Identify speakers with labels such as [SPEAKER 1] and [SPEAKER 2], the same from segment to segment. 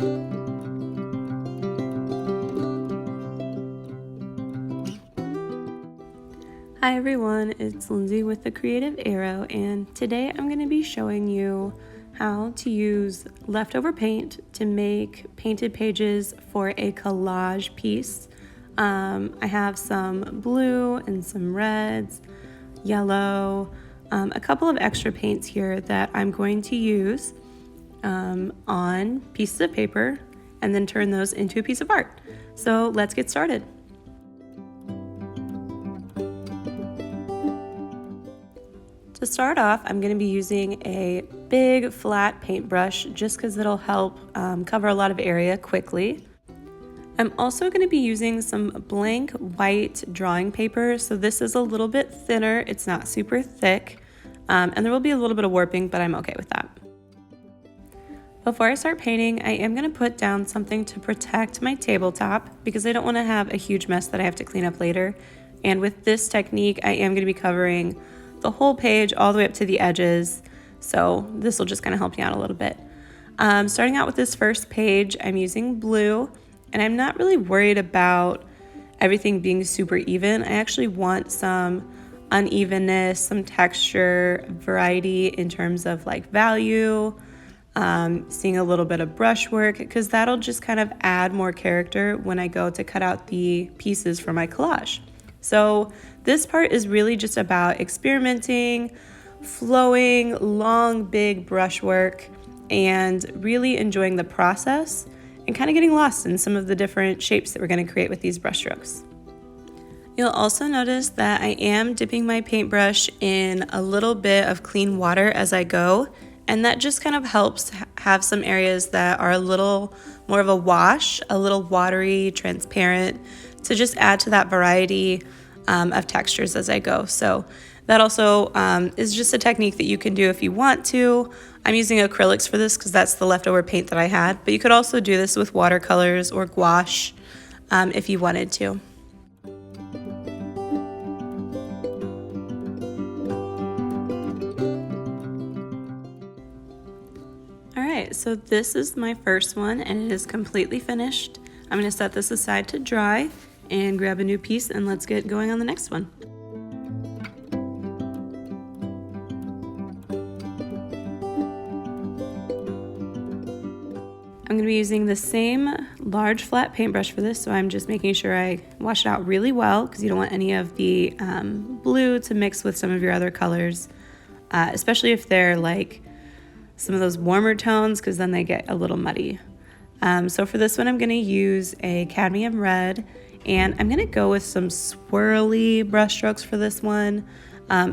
[SPEAKER 1] Hi everyone, it's Lindsay with the Creative Arrow, and today I'm going to be showing you how to use leftover paint to make painted pages for a collage piece. I have some blue and some reds, yellow, a couple of extra paints here that I'm going to use on pieces of paper and then turn those into a piece of art. So let's get started. To start off, I'm going to be using a big flat paintbrush just because it'll help cover a lot of area quickly. I'm also going to be using some blank white drawing paper, so this is a little bit thinner, it's not super thick, and there will be a little bit of warping, but I'm okay with that. Before I start painting, I am going to put down something to protect my tabletop because I don't want to have a huge mess that I have to clean up later. And with this technique, I am going to be covering the whole page all the way up to the edges, so this will just kind of help you out a little bit. Starting out with this first page, I'm using blue, and I'm not really worried about everything being super even. I actually want some unevenness, some texture, variety in terms of like value, seeing a little bit of brushwork, because that'll just kind of add more character when I go to cut out the pieces for my collage. So this part is really just about experimenting, flowing, long, big brushwork, and really enjoying the process and kind of getting lost in some of the different shapes that we're going to create with these brush strokes. You'll also notice that I am dipping my paintbrush in a little bit of clean water as I go, and that just kind of helps have some areas that are a little more of a wash, a little watery, transparent, to just add to that variety of textures as I go. So that also is just a technique that you can do if you want to. I'm using acrylics for this because that's the leftover paint that I had, but you could also do this with watercolors or gouache if you wanted to. Alright, so this is my first one and it is completely finished. I'm going to set this aside to dry and grab a new piece, and let's get going on the next one. I'm going to be using the same large flat paintbrush for this, so I'm just making sure I wash it out really well because you don't want any of the blue to mix with some of your other colors, especially if they're like some of those warmer tones, because then they get a little muddy. So for this one, I'm going to use a cadmium red, and I'm going to go with some swirly brush strokes for this one.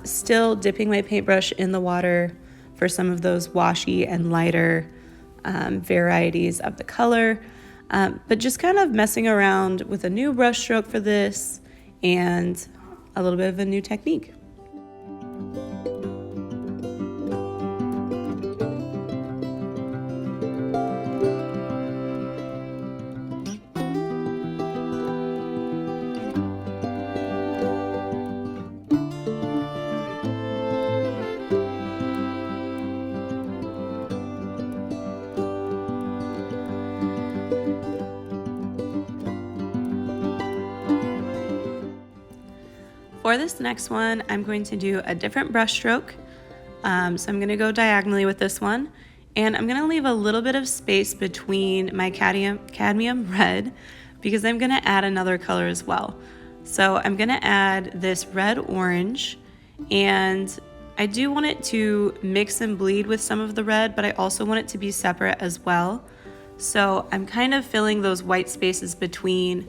[SPEAKER 1] Still dipping my paintbrush in the water for some of those washy and lighter varieties of the color, but just kind of messing around with a new brush stroke for this and a little bit of a new technique. For this next one, I'm going to do a different brush stroke. So I'm going to go diagonally with this one, and I'm going to leave a little bit of space between my cadmium red because I'm going to add another color as well. So I'm going to add this red orange, and I do want it to mix and bleed with some of the red, but I also want it to be separate as well. So I'm kind of filling those white spaces between,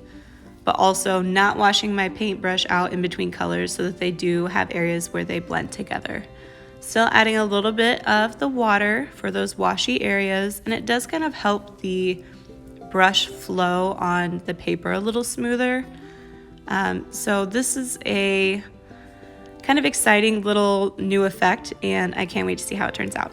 [SPEAKER 1] but also not washing my paintbrush out in between colors so that they do have areas where they blend together. Still adding a little bit of the water for those washy areas, and it does kind of help the brush flow on the paper a little smoother. So this is a kind of exciting little new effect, and I can't wait to see how it turns out.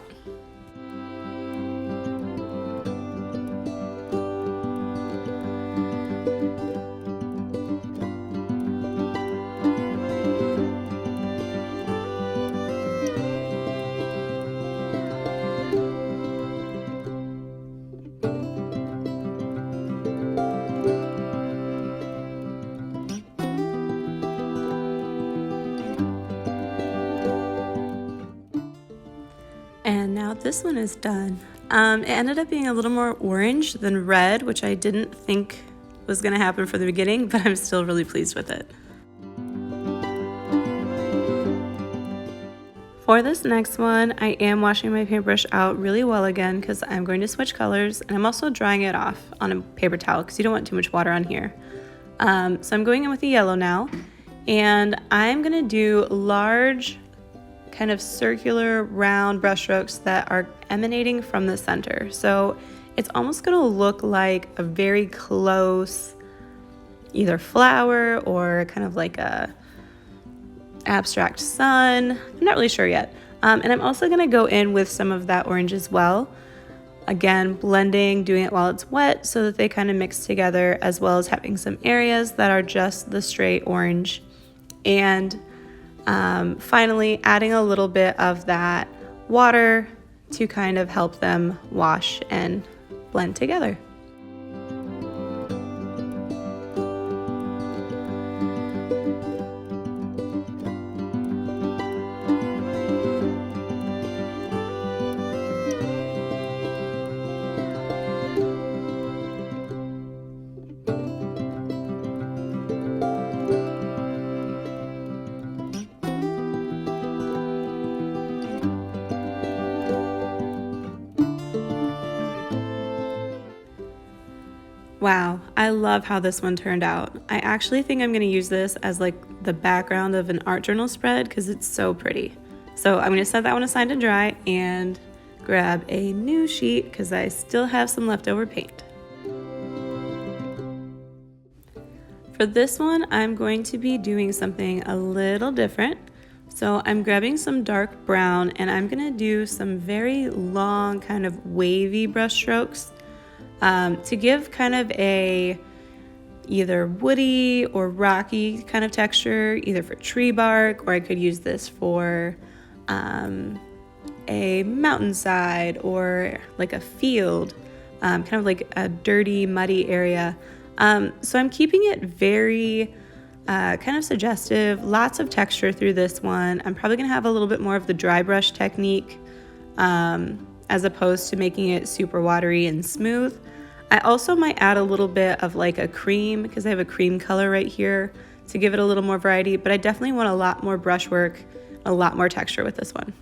[SPEAKER 1] Wow, this one is done. It ended up being a little more orange than red, which I didn't think was gonna happen from the beginning, but I'm still really pleased with it. For this next one, I am washing my paintbrush out really well again because I'm going to switch colors, and I'm also drying it off on a paper towel because you don't want too much water on here. So I'm going in with the yellow now, and I'm gonna do large kind of circular round brush strokes that are emanating from the center. So it's almost gonna look like a very close either flower or kind of like a abstract sun. I'm not really sure yet. And I'm also gonna go in with some of that orange as well. Again, blending, doing it while it's wet so that they kind of mix together, as well as having some areas that are just the straight orange. And finally adding a little bit of that water to kind of help them wash and blend together. Wow, I love how this one turned out. I actually think I'm gonna use this as like the background of an art journal spread because it's so pretty. So I'm gonna set that one aside to dry and grab a new sheet because I still have some leftover paint. For this one, I'm going to be doing something a little different. So I'm grabbing some dark brown and I'm gonna do some very long kind of wavy brush strokes to give kind of a either woody or rocky kind of texture, either for tree bark, or I could use this for a mountainside or like a field, kind of like a dirty, muddy area. So I'm keeping it very kind of suggestive, lots of texture through this one. I'm probably gonna have a little bit more of the dry brush technique as opposed to making it super watery and smooth. I also might add a little bit of like a cream because I have a cream color right here to give it a little more variety, but I definitely want a lot more brushwork, a lot more texture with this one.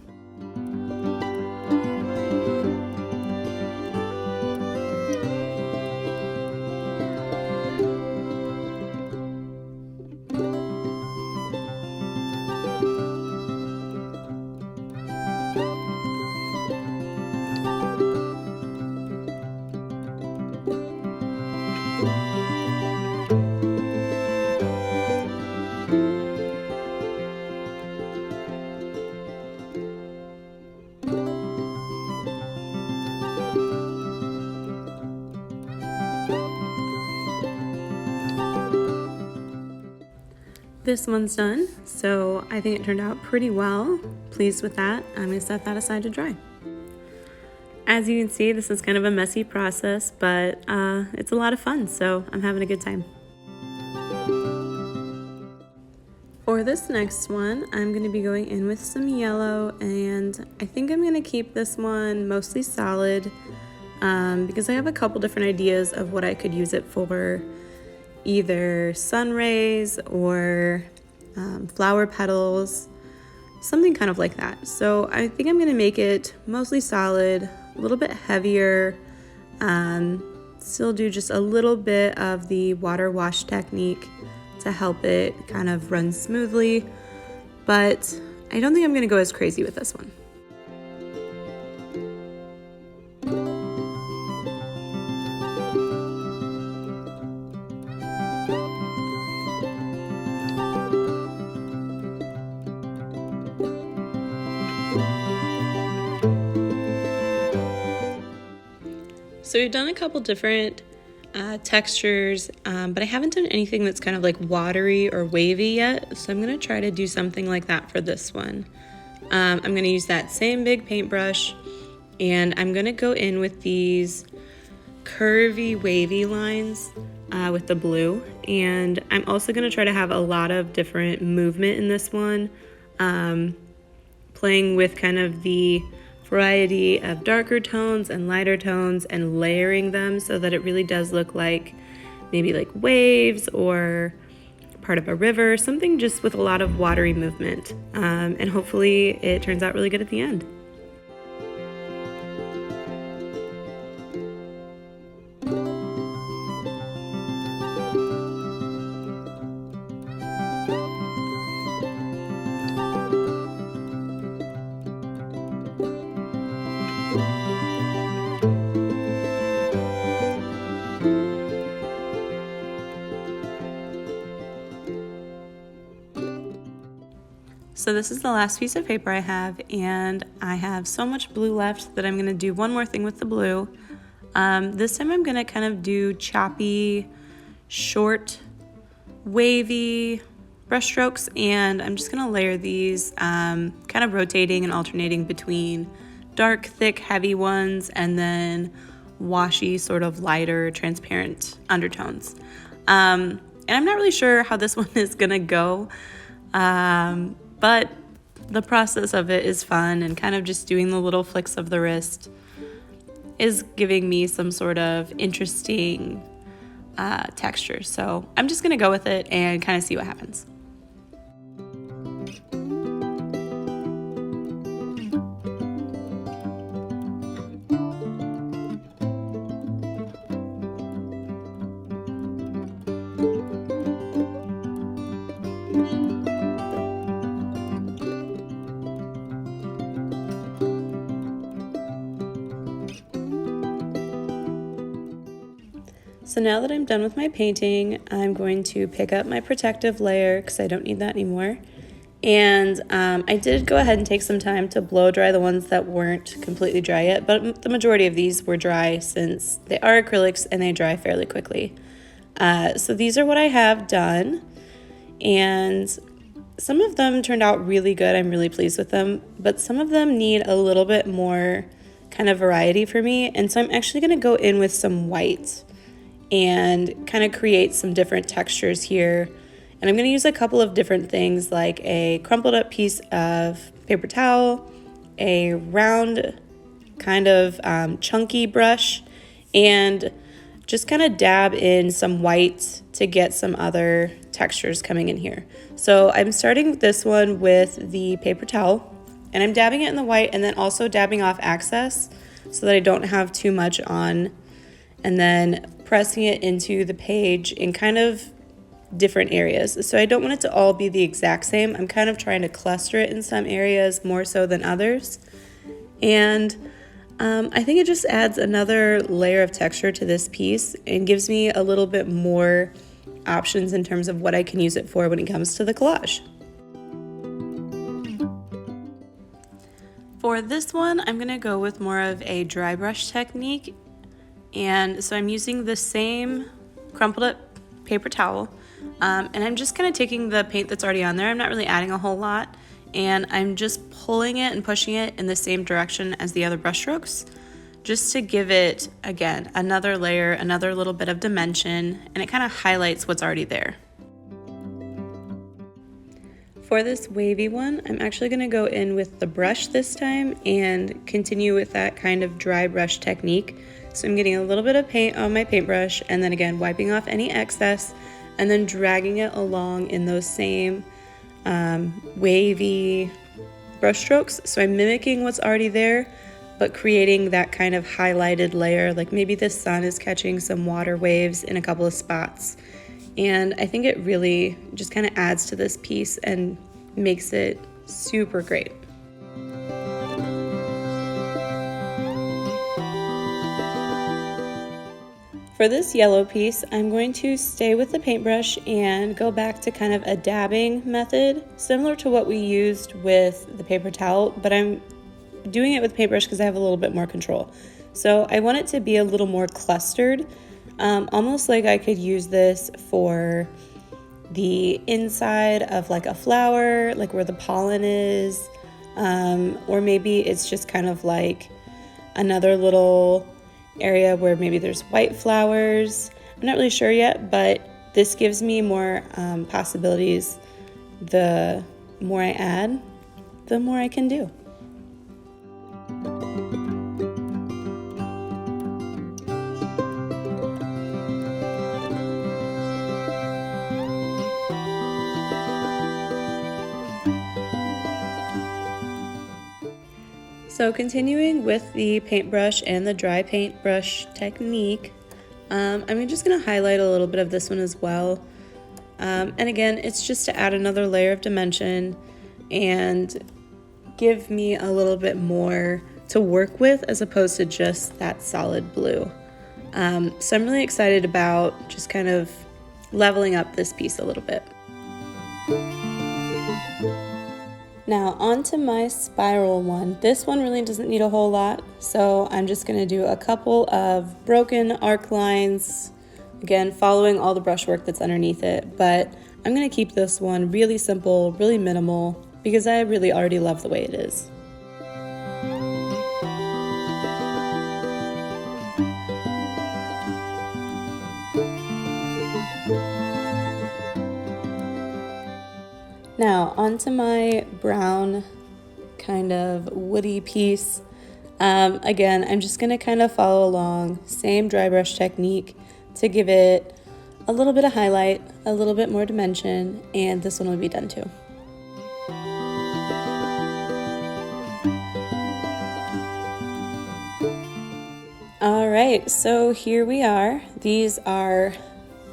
[SPEAKER 1] This one's done, so I think it turned out pretty well. Pleased with that. I'm gonna set that aside to dry. As you can see, this is kind of a messy process, but it's a lot of fun, so I'm having a good time. For this next one, I'm gonna be going in with some yellow, and I think I'm gonna keep this one mostly solid because I have a couple different ideas of what I could use it for. Either sun rays or flower petals, something kind of like that. So I think I'm gonna make it mostly solid, a little bit heavier, still do just a little bit of the water wash technique to help it kind of run smoothly, but I don't think I'm gonna go as crazy with this one. So we've done a couple different textures, but I haven't done anything that's kind of like watery or wavy yet. So I'm gonna try to do something like that for this one. I'm gonna use that same big paintbrush, and I'm gonna go in with these curvy, wavy lines with the blue. And I'm also gonna try to have a lot of different movement in this one, playing with kind of the variety of darker tones and lighter tones and layering them so that it really does look like maybe like waves or part of a river, something just with a lot of watery movement. And hopefully it turns out really good at the end. So this is the last piece of paper I have, and I have so much blue left that I'm gonna do one more thing with the blue. This time I'm gonna kind of do choppy, short, wavy brush strokes, and I'm just gonna layer these, kind of rotating and alternating between dark, thick, heavy ones, and then washy, sort of lighter, transparent undertones. And I'm not really sure how this one is gonna go. But the process of it is fun, and kind of just doing the little flicks of the wrist is giving me some sort of interesting texture. So I'm just gonna go with it and kind of see what happens. So now that I'm done with my painting, I'm going to pick up my protective layer because I don't need that anymore. And I did go ahead and take some time to blow dry the ones that weren't completely dry yet, but the majority of these were dry since they are acrylics and they dry fairly quickly. So these are what I have done, and some of them turned out really good. I'm really pleased with them, but some of them need a little bit more kind of variety for me, and so I'm actually going to go in with some white and kind of create some different textures here. And I'm going to use a couple of different things, like a crumpled up piece of paper towel, a round kind of chunky brush, and just kind of dab in some white to get some other textures coming in here. So I'm starting this one with the paper towel, and I'm dabbing it in the white and then also dabbing off excess so that I don't have too much on, and then pressing it into the page in kind of different areas. So I don't want it to all be the exact same. I'm kind of trying to cluster it in some areas more so than others. And I think it just adds another layer of texture to this piece and gives me a little bit more options in terms of what I can use it for when it comes to the collage. For this one, I'm gonna go with more of a dry brush technique. And so I'm using the same crumpled up paper towel, and I'm just kind of taking the paint that's already on there. I'm not really adding a whole lot, and I'm just pulling it and pushing it in the same direction as the other brush strokes, just to give it, again, another layer, another little bit of dimension, and it kind of highlights what's already there. For this wavy one, I'm actually going to go in with the brush this time and continue with that kind of dry brush technique. So I'm getting a little bit of paint on my paintbrush, and then again wiping off any excess, and then dragging it along in those same wavy brush strokes. So I'm mimicking what's already there, but creating that kind of highlighted layer, like maybe the sun is catching some water waves in a couple of spots. And I think it really just kind of adds to this piece and makes it super great. For this yellow piece, I'm going to stay with the paintbrush and go back to kind of a dabbing method, similar to what we used with the paper towel, but I'm doing it with paintbrush because I have a little bit more control. So I want it to be a little more clustered, almost like I could use this for the inside of like a flower, like where the pollen is, or maybe it's just kind of like another little area where maybe there's white flowers. I'm not really sure yet, but this gives me more possibilities. The more I add, the more I can do. So continuing with the paintbrush and the dry paintbrush technique, I'm just going to highlight a little bit of this one as well. And again, it's just to add another layer of dimension and give me a little bit more to work with as opposed to just that solid blue. So I'm really excited about just kind of leveling up this piece a little bit. Now onto my spiral one. This one really doesn't need a whole lot, so I'm just going to do a couple of broken arc lines, again following all the brushwork that's underneath it, but I'm going to keep this one really simple, really minimal, because I really already love the way it is. Now onto my brown kind of woody piece. Again, I'm just going to kind of follow along, same dry brush technique to give it a little bit of highlight, a little bit more dimension, and this one will be done too. All right, so here we are. These are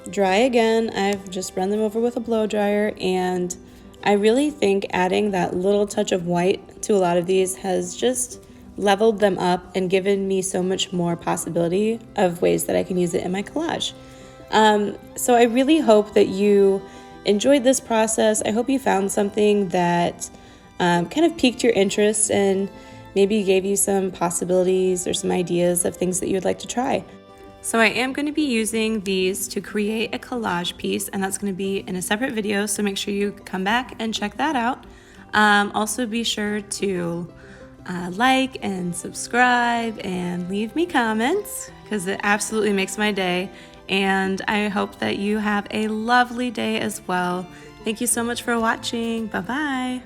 [SPEAKER 1] dry again. I've just run them over with a blow dryer, and I really think adding that little touch of white to a lot of these has just leveled them up and given me so much more possibility of ways that I can use it in my collage. So I really hope that you enjoyed this process. I hope you found something that kind of piqued your interest and maybe gave you some possibilities or some ideas of things that you would like to try. So I am going to be using these to create a collage piece, and that's going to be in a separate video, so make sure you come back and check that out. Also be sure to like and subscribe and leave me comments, because it absolutely makes my day, and I hope that you have a lovely day as well. Thank you so much for watching. Bye-bye.